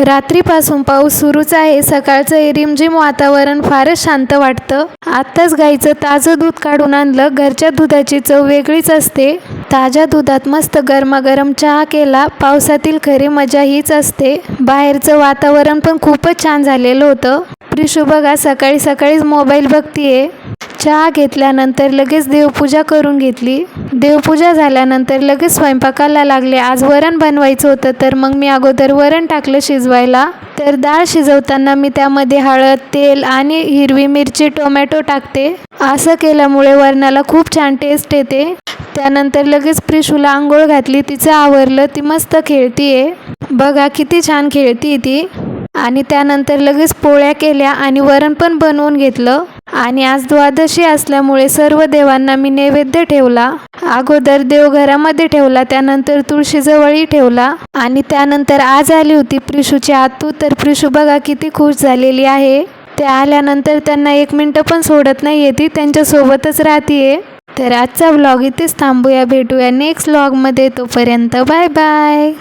रात्रीपासून पाऊस सुरूच आहे. सकाळचं रिमझिम वातावरण फारच शांत वाटतं. आत्ताच गाईचं ताजं दूध काढून आणलं. घरच्या दुधाची चव वेगळीच असते. ताज्या दुधात मस्त गरमागरम चहा केला. पावसातील खरी मजा हीच असते. बाहेरचं वातावरण पण खूपच छान झालेलं होतं. प्रिशू बघा सकाळी सकाळीच मोबाईल बघतीये. चहा घेतल्यानंतर लगेच देवपूजा करून घेतली. देवपूजा झाल्यानंतर लगेच स्वयंपाकाला लागले. आज वरण बनवायचं होतं, तर मग मी अगोदर वरण टाकलं शिजवायला. तर डाळ शिजवताना मी त्यामध्ये हळद, तेल आणि हिरवी मिरची, टोमॅटो टाकते. असं केल्यामुळे वरणाला खूप छान टेस्ट येते. त्यानंतर लगेच प्रिशूला आंघोळ घातली. तिचं आवरलं. ती मस्त खेळतीये. बघा किती छान खेळतीये ती. आणि त्यानंतर लगेच पोळ्या केल्या आणि वरण पण बनवून घेतलं. आणि आज द्वादशी असल्यामुळे सर्व देवांना मी नैवेद्य ठेवला. अगोदर देवघरामध्ये ठेवला, त्यानंतर तुळशीजवळही ठेवला. आणि त्यानंतर आज आली होती प्रिशूची आतू. तर प्रिशू बघा किती खुश झालेली आहे. ते आल्यानंतर त्यांना 1 मिनिट पण सोडत नाहीये. ती त्यांच्यासोबतच राहतीये. तर आजचा व्लॉग इथेच थांबूया. भेटूया नेक्स्ट व्लॉगमध्ये. तोपर्यंत बाय बाय.